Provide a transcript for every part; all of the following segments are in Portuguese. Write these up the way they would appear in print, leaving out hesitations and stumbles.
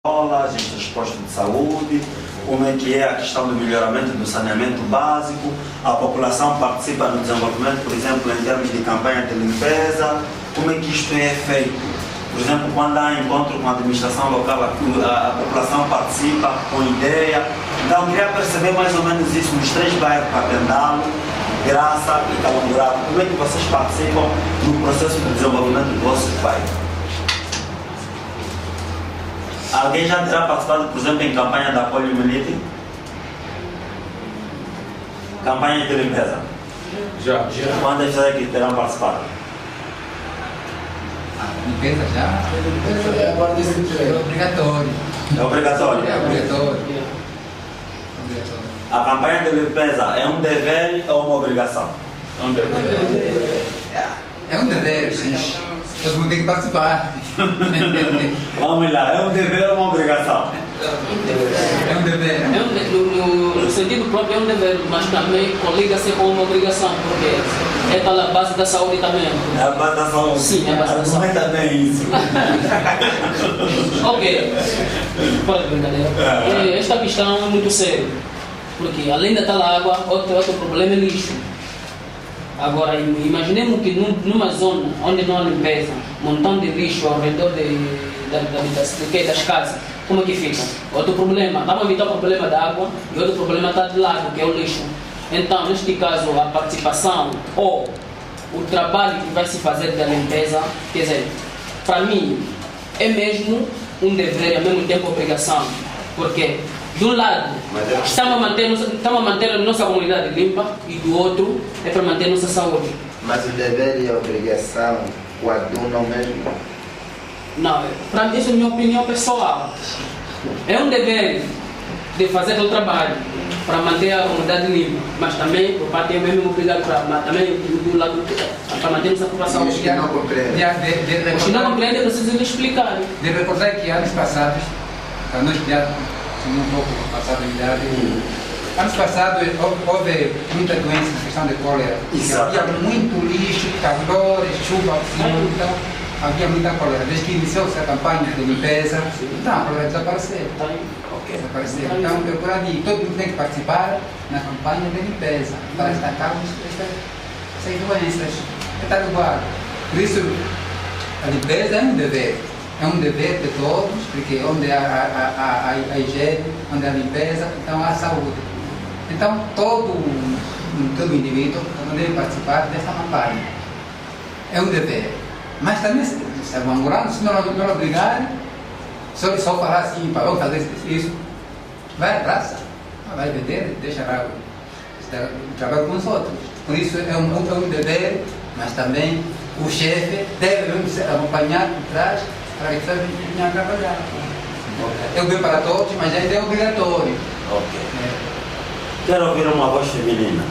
escolas, os postos de saúde, como é que é a questão do melhoramento do saneamento básico, a população participa no desenvolvimento, por exemplo, em termos de campanha de limpeza, como é que isto é feito. Por exemplo, quando há encontro com a administração local, a população participa com ideia. Então, eu queria perceber mais ou menos isso nos 3 bairros, Patendalo, Graça e Calangurado. Como é que vocês participam no processo de desenvolvimento do vosso bairro? Alguém já terá participado, por exemplo, em campanha de apoio milítico? Campanha de limpeza? Já. Quantas pessoas que terão participado? Limpeza já? É obrigatório. É obrigatório? É obrigatório. A campanha de limpeza é um dever ou uma obrigação? É um dever. É um dever, sim. Todo mundo tem que participar. Vamos lá, é um dever ou uma obrigação? É um dever. No sentido próprio é um dever, mas também coliga-se com uma obrigação, porque é a base da saúde também. É a base da saúde? Sim, é a base da saúde. Argumenta bem isso. Ok, para de brincadeira. Esta questão é muito séria, porque além da tal água, outro problema é lixo. Agora, imaginemos que numa zona onde não há limpeza, um montão de lixo ao redor das casas, como é que fica? Outro problema, estamos a evitar o problema da água e outro problema está de lado, que é o lixo. Então, neste caso, a participação ou o trabalho que vai se fazer da limpeza, quer dizer, para mim, é mesmo um dever e ao mesmo tempo obrigação, porque de um lado, estamos a manter a nossa comunidade limpa e do outro é para manter a nossa saúde. Mas o dever e a obrigação coadunam mesmo? Não, para mim, essa é a minha opinião pessoal. É um dever de fazer o trabalho para manter a comunidade limpa, mas também, por parte eu mesmo obrigado também do lado para manter a nossa população. Os que não compreendem. Os que não compreendem precisam lhe explicar. De recordar que anos passados, para nós já um pouco passado de idade, anos passados houve muita doença na questão de cólera. Havia muito lixo, calores, chuva, então havia muita cólera. Desde que iniciou-se a campanha de limpeza, então a cólera desapareceu. Então, procurar de todo mundo tem que participar na campanha de limpeza para destacarmos essas doenças. Está no bar. Por isso, a limpeza é um dever. É um dever de todos, porque onde há a higiene, onde há a limpeza, então há a saúde. Então, todo indivíduo deve participar dessa campanha. É um dever. Mas também, se não obrigar, só falar assim, vamos fazer isso, vai à praça, vai vender, deixa lá, trabalha com os outros. Por isso é um dever, mas também o chefe deve acompanhar por trás para que todos venham a trabalhar. É o bem para todos, mas ainda é obrigatório. Quero ouvir uma voz feminina.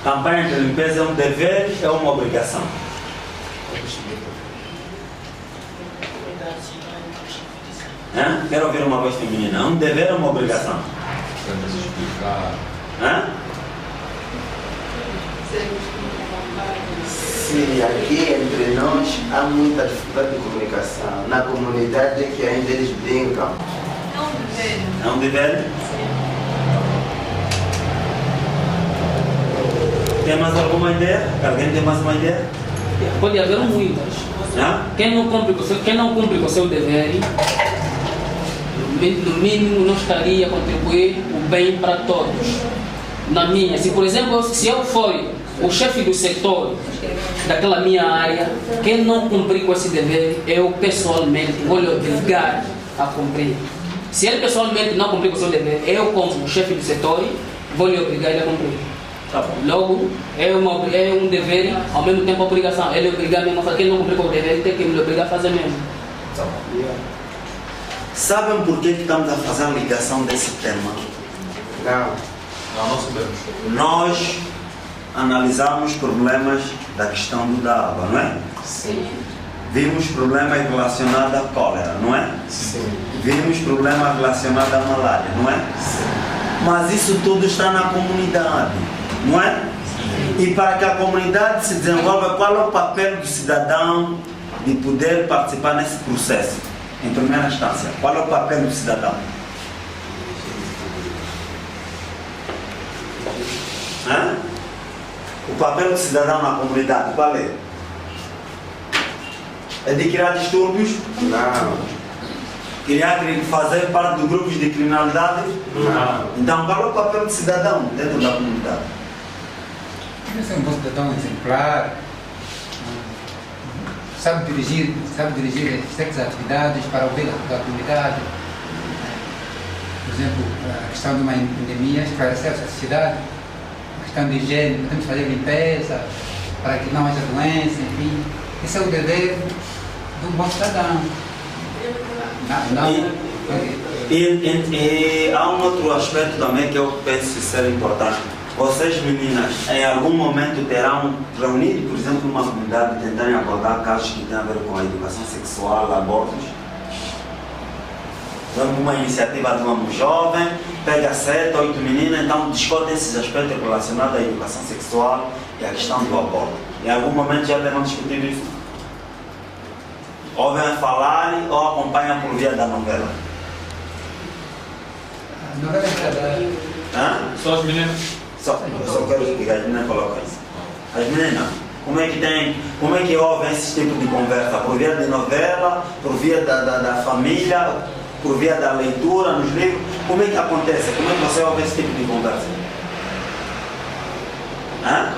Campanha de limpeza é um dever ou uma obrigação? Quero ouvir uma voz feminina. É um dever ou uma obrigação? Sim, aqui entre nós há muita dificuldade de comunicação. Na comunidade é que ainda eles brincam. É um dever. É um dever? Tem mais alguma ideia? Alguém tem mais uma ideia? Pode haver muitas. Quem não cumpre com o seu dever, no mínimo não estaria a contribuir o bem para todos. Na minha, se por exemplo, se eu for o chefe do setor daquela minha área, quem não cumprir com esse dever, eu pessoalmente vou lhe obrigar a cumprir. Se ele pessoalmente não cumprir com o seu dever, eu como chefe do setor vou lhe obrigar a cumprir. Tá bom. Logo, é um dever, ao mesmo tempo a obrigação. Ele obrigar mesmo a fazer. Quem não cumprir com o dever, tem que me obrigar a fazer mesmo. Tá bom. Sabem por que estamos a fazer a ligação desse tema? Não sabemos. Nós analisamos problemas da questão da água, não é? Sim. Vimos problemas relacionados à cólera, não é? Sim. Vimos problemas relacionados à malária, não é? Sim. Mas isso tudo está na comunidade, não é? E para que a comunidade se desenvolva, qual é o papel do cidadão de poder participar nesse processo? em primeira instância, qual é o papel do cidadão? Hã? O papel do cidadão na comunidade, qual é? É de criar distúrbios? Não. Fazer parte de grupos de criminalidade? Não. Então, qual é o papel do cidadão dentro da comunidade? Deve ser um bom cidadão exemplar, sabe dirigir certas atividades para o bem da comunidade. Por exemplo, a questão de uma endemia, esclarecer a sociedade, a questão de higiene, podemos fazer limpeza para que não haja doença, enfim. Esse é o dever de um bom cidadão. E há um outro aspecto também que eu penso ser importante. Vocês, meninas, em algum momento terão reunido, por exemplo, numa comunidade, tentarem abordar casos que têm a ver com a educação sexual, abortos? Vamos uma iniciativa de uma jovem, pega 7, 8 meninas, então discute esses aspectos relacionados à educação sexual e à questão do aborto. Em algum momento já terão discutido isso? Ouvem a falar ou acompanham por via da novela? A novela é Hã? Só as meninas? Eu só quero que as meninas coloquem isso. As meninas, como é que ouvem esse tipo de conversa? Por via de novela, por via da família, por via da leitura nos livros? Como é que acontece? Como é que você ouve esse tipo de conversa? Hã?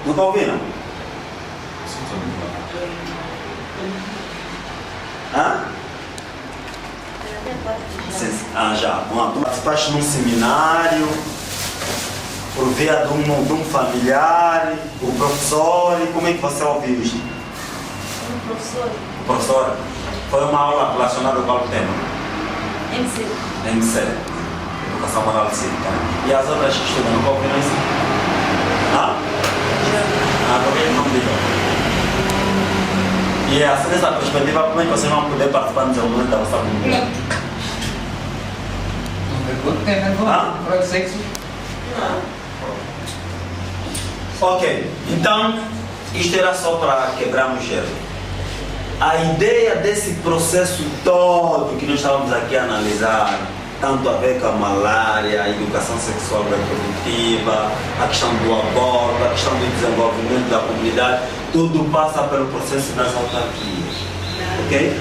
Nunca ouviram? Hã? Já. Tu participaste num seminário, por via de um familiar, o professor, e como é que você ouviu isso? O professor. O professor? Foi uma aula relacionada com qual tema? MC. MC. Educação moral cívica. E as outras que estudam, nunca ouviram isso? Por que não digam? E assim, nessa perspectiva, como é que vocês vão poder participar do desenvolvimento da vossa comunidade? Fala de sexo. Ok, então, isto era só para quebrarmos gelo. A ideia desse processo todo que nós estávamos aqui a analisar, tanto a ver com a malária, a educação sexual reprodutiva, a questão do aborto, a questão do desenvolvimento da comunidade, tudo passa pelo processo das autarquias. Ok?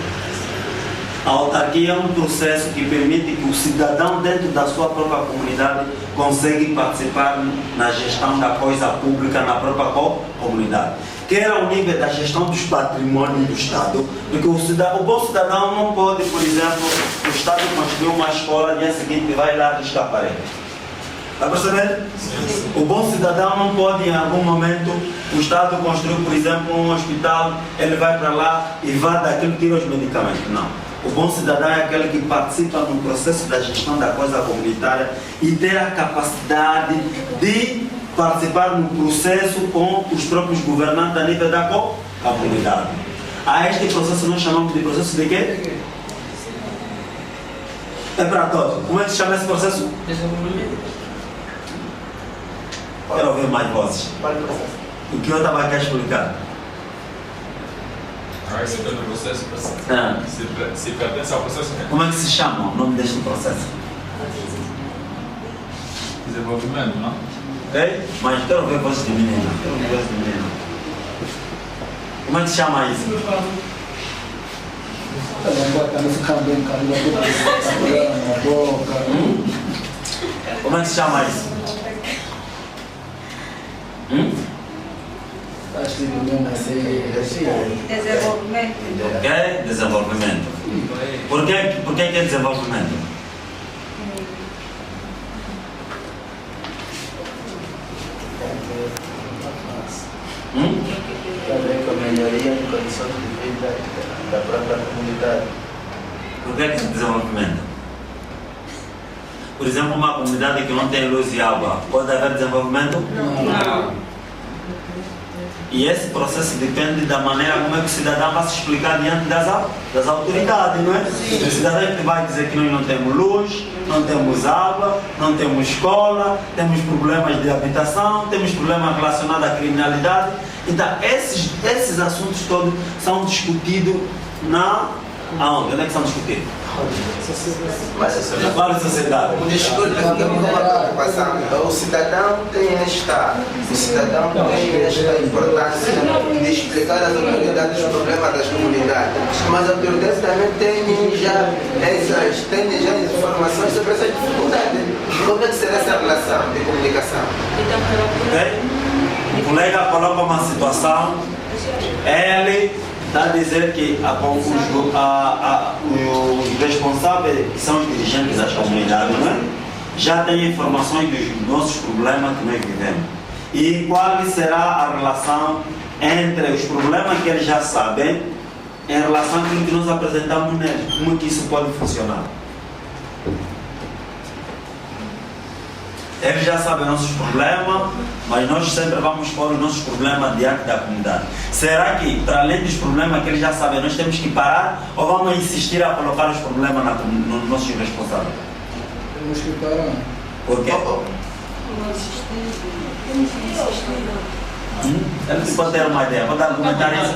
A autarquia é um processo que permite que o cidadão dentro da sua própria comunidade consiga participar na gestão da coisa pública na própria comunidade. Quer ao nível da gestão dos patrimônios do Estado, porque o bom cidadão não pode, por exemplo, o Estado construir uma escola e no dia seguinte vai lá riscar a parede. Está percebendo? O bom cidadão não pode, em algum momento, o Estado construir, por exemplo, um hospital, ele vai para lá e vai daquilo que tira os medicamentos. Não. O bom cidadão é aquele que participa no processo da gestão da coisa comunitária e ter a capacidade de participar no processo com os próprios governantes a nível da comunidade. A este processo nós chamamos de processo de quê? É para todos. Como é que se chama esse processo? Desenvolvimento. Quero ouvir mais vozes. O que eu estava aqui a explicar? Esse é o processo. Se pertence ao processo. Como é que se chama o nome deste processo? Desenvolvimento, não? Ok? Mas quero ver vozes de menina. Como é que se chama isso? Como é que se chama isso? Desenvolvimento. Ok? Desenvolvimento. Por que é desenvolvimento? Tem a ver com a melhoria de condições de vida da própria comunidade. Por que é desenvolvimento? Por exemplo, uma comunidade que não tem luz e água, pode haver desenvolvimento? Não. E esse processo depende da maneira como é que o cidadão vai se explicar diante das autoridades, não é? O cidadão é que vai dizer que nós não temos luz, não temos água, não temos escola, temos problemas de habitação, temos problemas relacionados à criminalidade. Então, esses assuntos todos são discutidos aonde? Onde é que são discutidos? Na várias sociedades. Desculpa, aqui uma preocupação. O cidadão tem esta importância de explicar às autoridades os problemas das comunidades. Mas as autoridades também têm já informações sobre essas dificuldades. Como é que será essa relação de comunicação? Okay? O colega coloca uma situação, ele está a dizer que os responsáveis, que são os dirigentes das comunidades, não é? Já têm informações dos nossos problemas que nós vivemos. E qual será a relação entre os problemas que eles já sabem em relação com o que nós apresentamos neles? Como que isso pode funcionar? Eles já sabem nossos problemas, mas nós sempre vamos pôr os nossos problemas diante da comunidade. Será que, para além dos problemas que eles já sabem, nós temos que parar ou vamos insistir a colocar os problemas nos nossos responsáveis? Temos que parar. Por quê? Ele pode ter uma ideia, pode argumentar isso?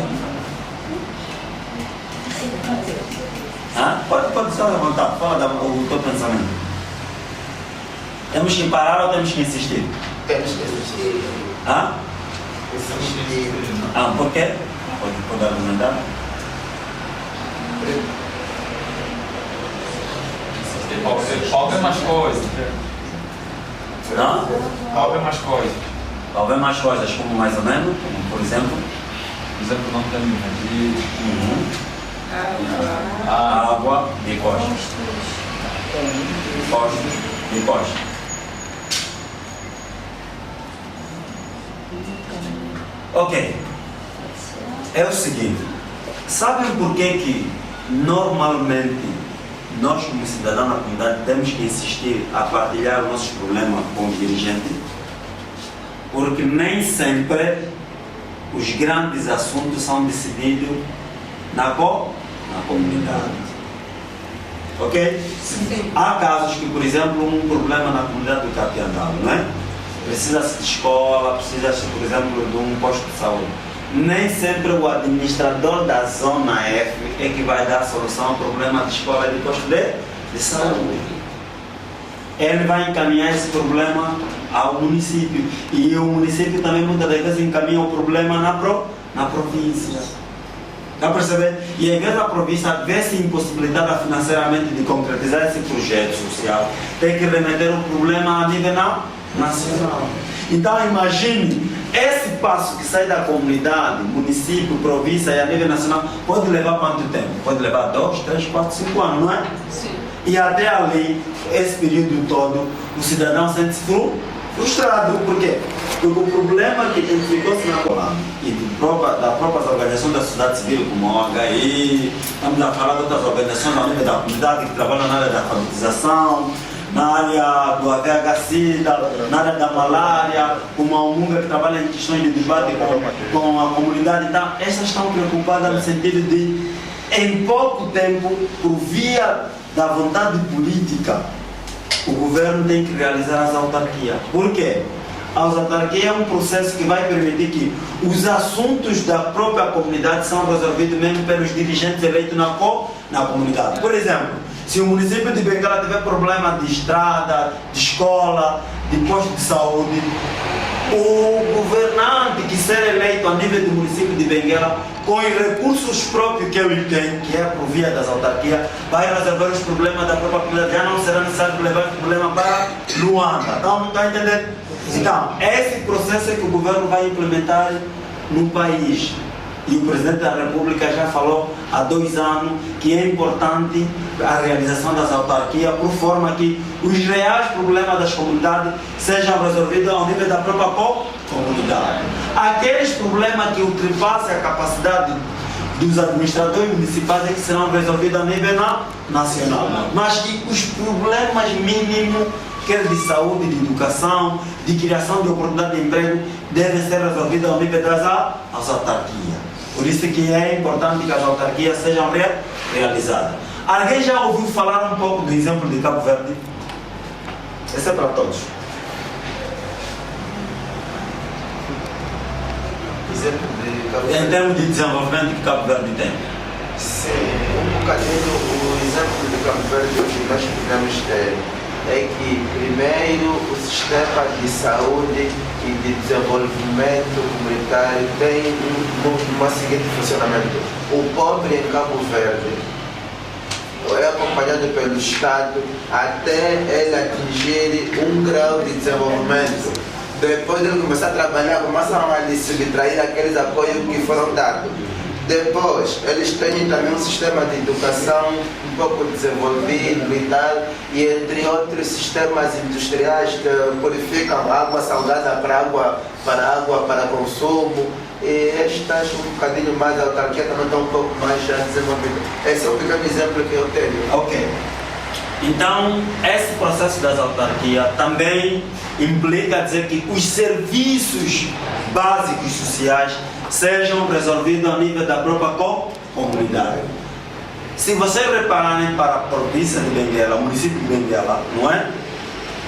Pode só levantar, fala o teu pensamento. Temos que parar ou temos que insistir? Temos que insistir. Por quê? Pode argumentar? Houve mais coisas. Houve mais coisas. Houve mais coisas, como mais ou menos, como por exemplo? Por exemplo, não tem energia. Água e postos. Postos e postos. Ok. É o seguinte. Sabem por que normalmente nós como cidadãos da comunidade temos que insistir a partilhar os nossos problemas com os dirigentes? Porque nem sempre os grandes assuntos são decididos na comunidade. Ok? Sim. Há casos que, por exemplo, um problema na comunidade do Capiandal, não é? Precisa-se de escola, precisa-se, por exemplo, de um posto de saúde. Nem sempre o administrador da zona F é que vai dar a solução ao problema de escola e de posto de saúde. Ele vai encaminhar esse problema ao município. E o município também muitas das vezes encaminha o problema na província. Está a perceber? E às vezes a província vê-se impossibilitada financeiramente de concretizar esse projeto social. Tem que remeter o problema a nível nacional. Então imagine, esse passo que sai da comunidade, município, província e a nível nacional, pode levar quanto tempo? Pode levar 2, 3, 4, 5 anos, não é? Sim. E até ali, esse período todo, o cidadão sente-se frustrado. Por quê? Porque o problema que identificou-se na comunidade e das próprias organizações da sociedade civil, como a OHI, estamos a falar de outras organizações ao nível da comunidade que trabalham na área da alfabetização, na área do AVH-Sida, na área da malária, como a UMUNGA que trabalha em questões de debate com a comunidade. Então, estas estão preocupadas no sentido de, em pouco tempo, por via da vontade política, o governo tem que realizar as autarquias. Por quê? As autarquias é um processo que vai permitir que os assuntos da própria comunidade são resolvidos mesmo pelos dirigentes eleitos na comunidade. Por exemplo, se o município de Benguela tiver problema de estrada, de escola, de posto de saúde, o governante que ser eleito a nível do município de Benguela, com os recursos próprios que ele tem, que é por via das autarquias, vai resolver os problemas da própria comunidade. Já não será necessário levar esse problema para Luanda. Então, está entendendo? Então, esse processo é que o governo vai implementar no país. E o Presidente da República já falou há 2 anos que é importante a realização das autarquias por forma que os reais problemas das comunidades sejam resolvidos ao nível da própria comunidade. Aqueles problemas que ultrapassam a capacidade dos administradores municipais é que serão resolvidos a nível nacional. Mas que os problemas mínimos, quer de saúde, de educação, de criação de oportunidade de emprego, devem ser resolvidos ao nível das autarquias. Por isso que é importante que as autarquias sejam realizadas. Alguém já ouviu falar um pouco do exemplo de Cabo Verde? Esse é para todos. Exemplo de Cabo Em Verde. termos de desenvolvimento que Cabo Verde tem. Sim, um bocadinho o exemplo de Cabo Verde que nós podemos ter é que, primeiro, o sistema de saúde e de desenvolvimento comunitário tem um seguinte funcionamento. O pobre em Cabo Verde é acompanhado pelo Estado até ele atingir um grau de desenvolvimento. Depois de ele começar a trabalhar, começam a lhe subtrair aqueles apoios que foram dados. Depois, eles têm também um sistema de educação um pouco desenvolvido e tal, e entre outros sistemas industriais que purificam água salgada para consumo. E estas um bocadinho mais, a autarquia também está um pouco mais já desenvolvida. Esse é o pequeno exemplo que eu tenho. Ok. Então, esse processo das autarquias também implica dizer que os serviços básicos sociais sejam resolvidos ao nível da própria comunidade. Se vocês repararem para a província de Benguela, o município de Benguela, não é?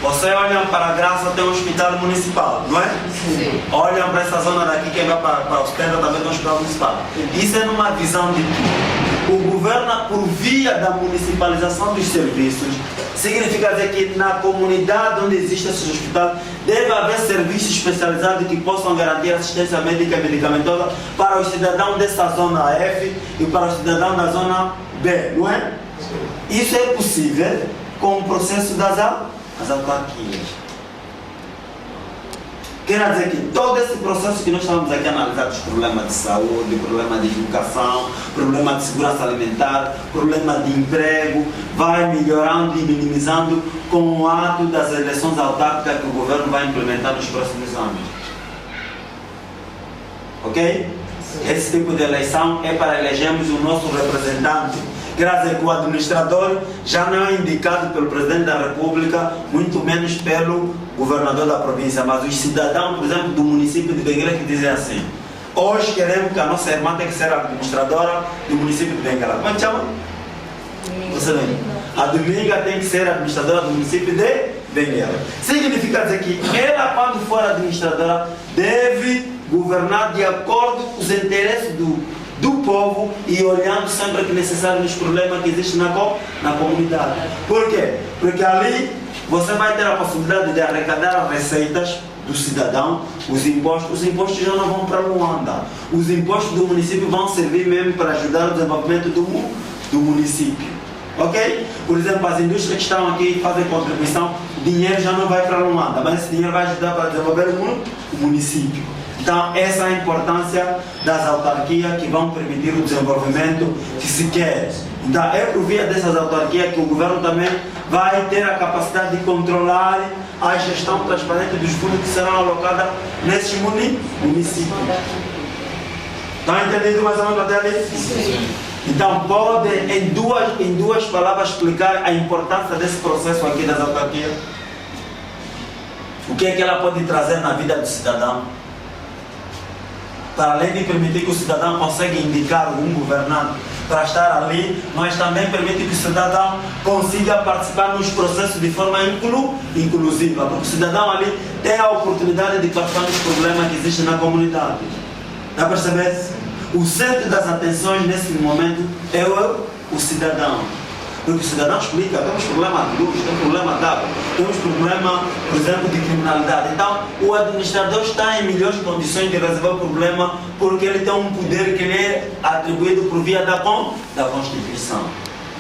Vocês olham para a Graça, tem um hospital municipal, não é? Sim. Olham para essa zona daqui, quem vai para o Stenda também tem um hospital municipal. Isso é numa visão de que o governo, por via da municipalização dos serviços, significa dizer que na comunidade onde existe esse hospital, deve haver serviços especializados que possam garantir assistência médica e medicamentosa para os cidadãos dessa zona F e para os cidadãos da zona B, não é? Isso é possível com o processo das autarquias. Quer dizer que todo esse processo que nós estamos aqui a analisar, os problemas de saúde, problemas de educação, problemas de segurança alimentar, problemas de emprego, vai melhorando e minimizando com o ato das eleições autárquicas que o governo vai implementar nos próximos anos. Ok? Esse tipo de eleição é para elegermos o nosso representante. Quer dizer que o administrador já não é indicado pelo Presidente da República, muito menos pelo governador da província, mas os cidadãos, por exemplo, do município de Benguela que dizem assim: hoje queremos que a nossa irmã tem que ser a administradora do município de Benguela. Como é que chama? Você lembra? A Dominga tem que ser a administradora do município de Benguela. Significa dizer que ela, quando for administradora, deve governar de acordo com os interesses do povo e olhando sempre que necessário nos problemas que existem na comunidade. Por quê? Porque ali você vai ter a possibilidade de arrecadar receitas do cidadão, os impostos já não vão para Luanda. Os impostos do município vão servir mesmo para ajudar o desenvolvimento do município. Ok? Por exemplo, as indústrias que estão aqui fazem contribuição, o dinheiro já não vai para Luanda, mas esse dinheiro vai ajudar para desenvolver o município. Então, essa é a importância das autarquias que vão permitir o desenvolvimento que se quer. Então, é por via dessas autarquias que o governo também vai ter a capacidade de controlar a gestão transparente dos fundos que serão alocados nesses municípios. Estão entendendo mais ou menos até ali? Sim. Então, pode, em duas palavras, explicar a importância desse processo aqui das autarquias? O que é que ela pode trazer na vida do cidadão? Para além de permitir que o cidadão consiga indicar um governante para estar ali, mas também permite que o cidadão consiga participar nos processos de forma inclusiva, porque o cidadão ali tem a oportunidade de participar dos problemas que existem na comunidade. Dá para perceber? O centro das atenções nesse momento é o cidadão. Porque o cidadão explica: temos problema de luz, temos problema de água, temos problema, por exemplo, de criminalidade. Então, o administrador está em melhores condições de resolver o problema porque ele tem um poder que lhe é atribuído por via da Constituição.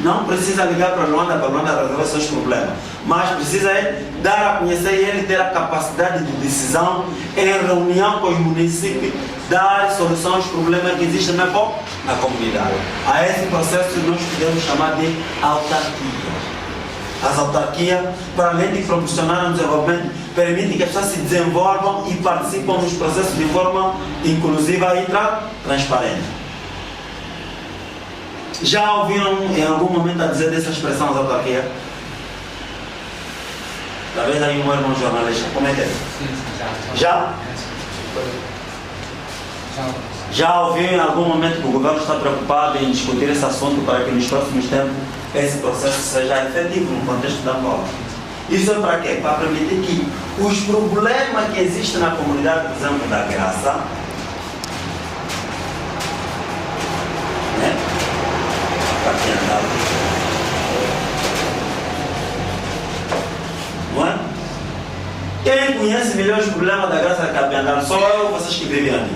Não precisa ligar para Luanda resolver seus problemas, mas precisa dar a conhecer e ele ter a capacidade de decisão em reunião com os municípios, dar solução aos problemas que existem na comunidade. A esse processo nós podemos chamar de autarquia. As autarquias, para além de proporcionar um desenvolvimento, permitem que as pessoas se desenvolvam e participam nos processos de forma inclusiva e transparente. Já ouviram em algum momento a dizer dessa expressão as autarquias? Talvez aí um irmão jornalista, como é que é? Já? Já ouviu em algum momento que o governo está preocupado em discutir esse assunto para que nos próximos tempos esse processo seja efetivo no contexto da Angola? Isso é para quê? Para permitir que os problemas que existem na comunidade, por exemplo, da Graça, né? Não é? Quem conhece melhor os problemas da Graça de Capiandal? Só eu ou vocês que vivem ali?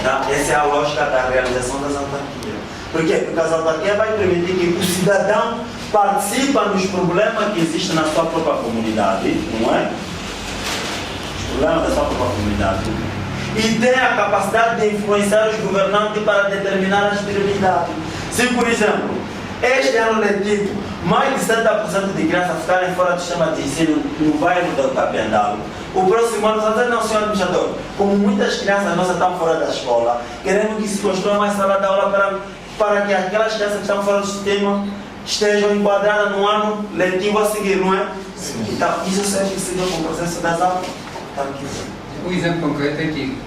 Tá? Essa é a lógica da realização das autarquias. Por quê? Porque as autarquias vai permitir que o cidadão participe nos problemas que existem na sua própria comunidade, não é? Os problemas da sua própria comunidade. E tem a capacidade de influenciar os governantes para determinar as prioridades. Se, por exemplo, este ano letivo, mais de 70% de crianças ficarem fora do sistema de ensino no bairro do Capiandalo, o próximo ano, não, senhor administrador, como muitas crianças nossas estão fora da escola, queremos que se construa mais sala de aula para que aquelas crianças que estão fora do sistema estejam enquadradas no ano letivo a seguir, não é? Sim. Então, isso serve possível com o processo das aulas. Um exemplo concreto é que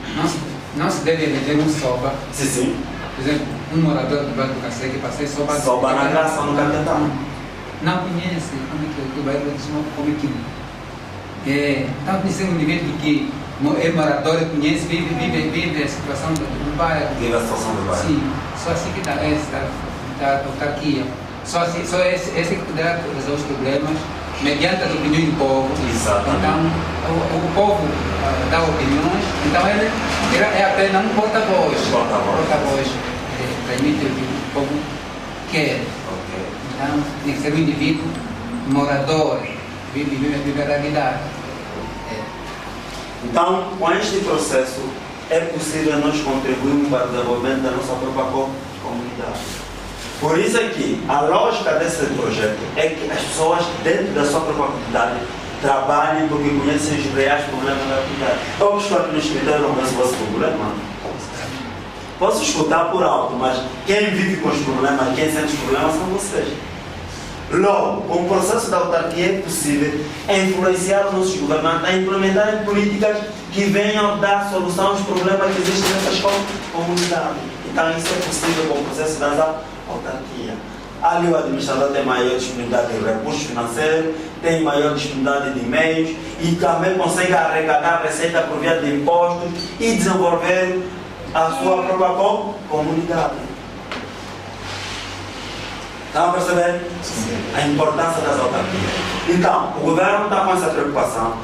não se deve eleger um SOBA. Sim, sim. Por exemplo, um morador do bairro do Cacete que passei SOBA. SOBA na Graça, no Capiandalo. Não conhece como é que o bairro do como é que então, tem um nível de que é morador, conhece, vive a situação do bairro. Vive a situação do bairro. Sim, só assim que está a autarquia. Só esse que poderá resolver os problemas mediante as opiniões do povo. Exatamente. Então, o povo dá opiniões, então ele é apenas um porta-voz. Porta-voz. Transmite o que o povo quer. Okay. Então, tem que ser um indivíduo morador. Vive a realidade. Então, com este processo, é possível nós contribuirmos para o desenvolvimento da nossa própria comunidade. Por isso é que a lógica desse projeto é que as pessoas dentro da sua própria comunidade trabalhem porque conhecem os reais problemas da comunidade. Eu estou aqui no escritório, não conheço o vosso problema. Posso escutar por alto, mas quem vive com os problemas, quem sente os problemas são vocês. Logo, com o processo da autarquia é possível influenciar os nossos governantes a implementarem políticas que venham dar solução aos problemas que existem nessas comunidades. Então, isso é possível com o processo da autarquia. Ali o administrador tem maior disponibilidade de recursos financeiros, tem maior disponibilidade de meios e também consegue arrecadar receita por via de impostos e desenvolver a sua própria comunidade. Estão a perceber? Sim. A importância das autarquias. Então, o governo está com essa preocupação.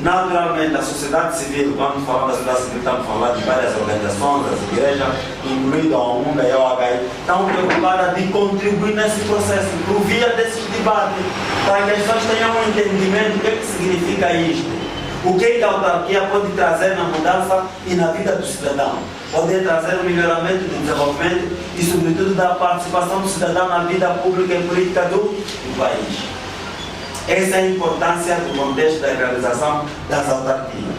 Naturalmente, a sociedade civil, quando falamos da sociedade civil, estamos falando de várias organizações, das igrejas, incluindo a ONG e a OHI, estão preocupadas de contribuir nesse processo, por via desses debates, para que as pessoas tenham um entendimento do que significa isto. O que a autarquia pode trazer na mudança e na vida do cidadão. Pode trazer o melhoramento do desenvolvimento e, sobretudo, da participação do cidadão na vida pública e política do país. Essa é a importância do contexto da realização das autarquias.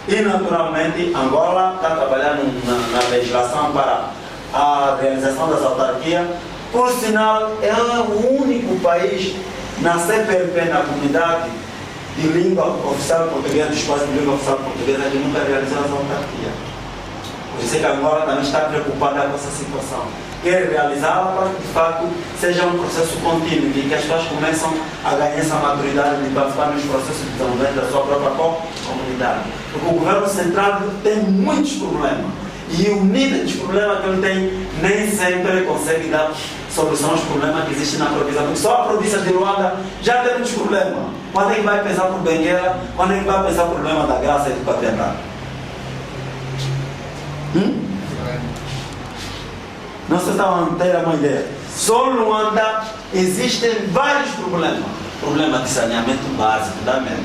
E, naturalmente, Angola está trabalhando na legislação para a realização das autarquias. Por sinal, é o único país na CPLP, na comunidade de língua oficial portuguesa, do espaço de língua oficial portuguesa, que nunca realizou as autarquias. Por isso é que a Angola também está preocupada com essa situação. Quer realizá-la para que, de fato, seja um processo contínuo e que as pessoas começam a ganhar essa maturidade de participar nos processos de desenvolvimento da sua própria comunidade. Porque o governo central tem muitos problemas. E o nível dos problemas que ele tem nem sempre consegue dar solução aos problemas que existem na província. Porque só a província de Luanda já tem muitos problemas. Quando é que vai pensar por Benguela? Quando é que vai pensar o problema da Graça e do Capiandalo? Não se está a ter uma ideia. Só no Luanda existem vários problemas. Problema de saneamento básico da merda.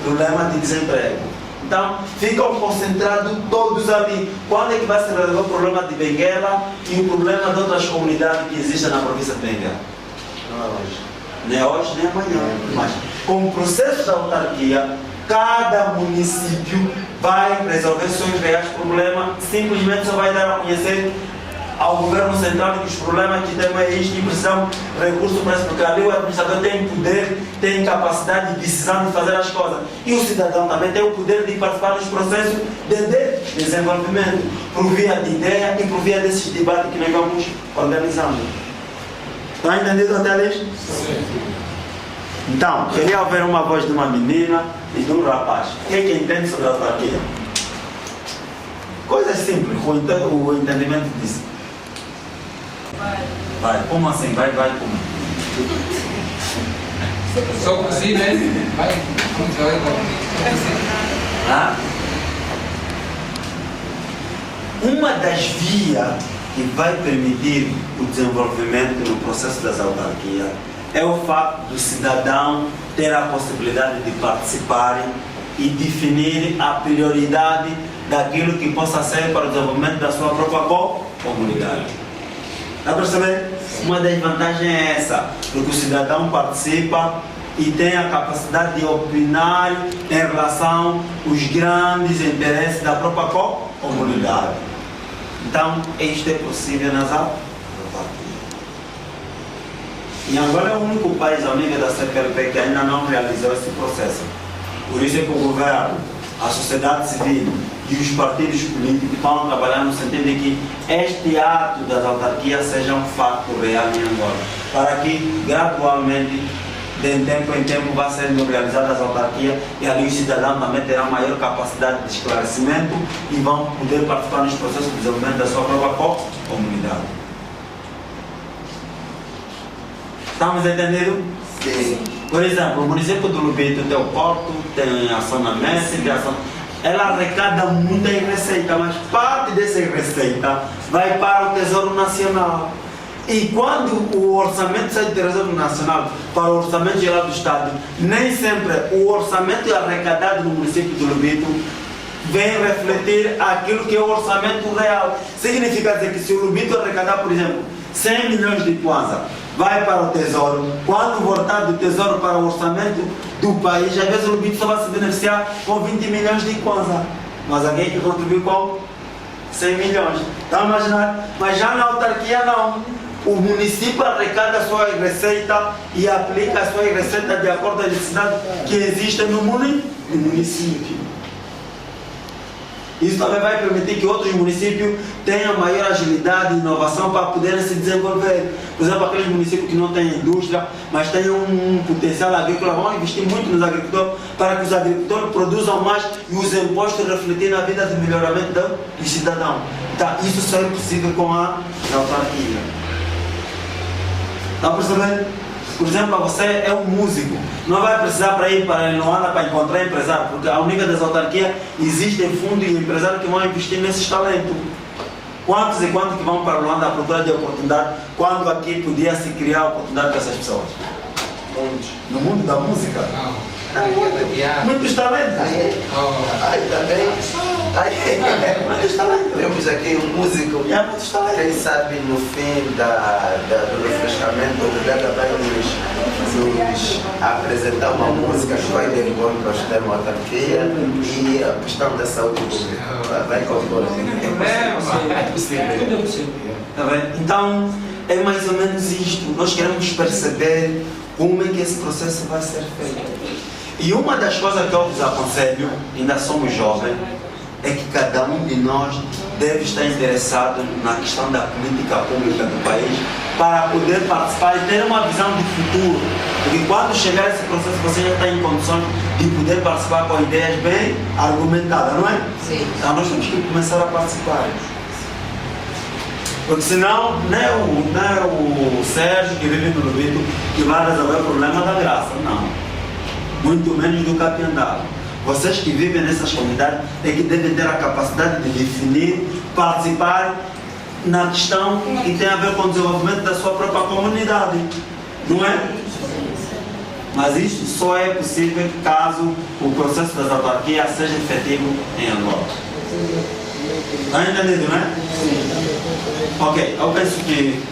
Problema de desemprego. Então, ficam concentrados todos ali. Quando é que vai se resolver o problema de Benguela e o problema de outras comunidades que existem na província de Benguela? Não é hoje. Nem hoje, nem amanhã. Mas, com o processo da autarquia, cada município vai resolver seus reais problemas, simplesmente só vai dar a conhecer ao governo central que os problemas que temos é isto e precisamos de recursos para isso, porque ali o administrador tem poder, tem capacidade de decisão de fazer as coisas. E o cidadão também tem o poder de participar dos processos de desenvolvimento, por via de ideia e por via desses debates que nós vamos organizando. Está entendido até ali? Sim. Então, queria ouvir uma voz de uma menina e de um rapaz. Quem é que entende sobre a autarquia? Coisas simples, o entendimento disso. Vai, como assim? Vai como? Só cozinha, né? Vai, vamos ver. Ah? Uma das vias que vai permitir o desenvolvimento no processo das autarquias é o fato do cidadão ter a possibilidade de participar e definir a prioridade daquilo que possa ser para o desenvolvimento da sua própria comunidade. Está a perceber? Uma das vantagens é essa, porque o cidadão participa e tem a capacidade de opinar em relação aos grandes interesses da própria comunidade. Então, isto é possível nas autarquias. E Angola é o único país, a nível da CPLP, que ainda não realizou esse processo. Por isso é que o governo, a sociedade civil e os partidos políticos estão trabalhando no sentido de que este ato das autarquias seja um fato real em Angola, para que gradualmente, de tempo em tempo, vá sendo realizadas as autarquias e ali os cidadãos também terão maior capacidade de esclarecimento e vão poder participar nos processos de desenvolvimento da sua própria comunidade. Estamos entendendo? Sim. Por exemplo, o município do Lubito tem o porto, tem a zona Messi, tem a zona... Ela arrecada muita receita, mas parte dessa receita vai para o Tesouro Nacional. E quando o orçamento sai do Tesouro Nacional para o Orçamento Geral do Estado, nem sempre o orçamento arrecadado no município do Lubito vem refletir aquilo que é o orçamento real. Significa dizer que se o Lubito arrecadar, por exemplo, 100 milhões de kwanza, vai para o Tesouro. Quando voltar do Tesouro para o orçamento do país, às vezes o Lubito só vai se beneficiar com 20 milhões de kwanza. Mas alguém que contribuiu com 100 milhões. Está a imaginar? Mas já na autarquia não. O município arrecada a sua receita e aplica a sua receita de acordo com a necessidade que existe no município. Isso também vai permitir que outros municípios tenham maior agilidade e inovação para poderem se desenvolver. Por exemplo, aqueles municípios que não têm indústria, mas têm um potencial agrícola, vão investir muito nos agricultores para que os agricultores produzam mais e os impostos refletirem na vida de melhoramento do cidadão. Então, isso só é possível com a autarquia. Está percebendo? Por exemplo, você é um músico, não vai precisar para ir para Luanda para encontrar empresário, porque ao nível das autarquias existem fundos e empresários que vão investir nesses talentos. Quantos e quantos que vão para Luanda à procura de oportunidade, quando aqui podia se criar oportunidade para essas pessoas? No mundo da música? Muitos talentos. Também. Muitos talentos. Temos aqui um músico. Muitos talentos. Quem sabe no fim do refrescamento, o colega vai nos apresentar uma música que vai de encontro ao sistema autarquia e a questão da saúde pública. Vai compor. É possível. Tá bem? Então, é mais ou menos isto. Nós queremos perceber como é que esse processo vai ser feito. E uma das coisas que eu vos aconselho, ainda somos jovens, é que cada um de nós deve estar interessado na questão da política pública do país para poder participar e ter uma visão de futuro. Porque quando chegar esse processo, você já está em condições de poder participar com ideias bem argumentadas, não é? Sim. Então nós temos que começar a participar. Porque senão, não é o Sérgio que vive no Lubito que vai resolver o problema da graça, não. Muito menos do Capiandá. Vocês que vivem nessas comunidades é que devem ter a capacidade de definir, participar na questão que tem a ver com o desenvolvimento da sua própria comunidade, não é? Mas isso só é possível caso o processo das autarquias seja efetivo em Angola. Está entendido, não é? Ok, eu penso que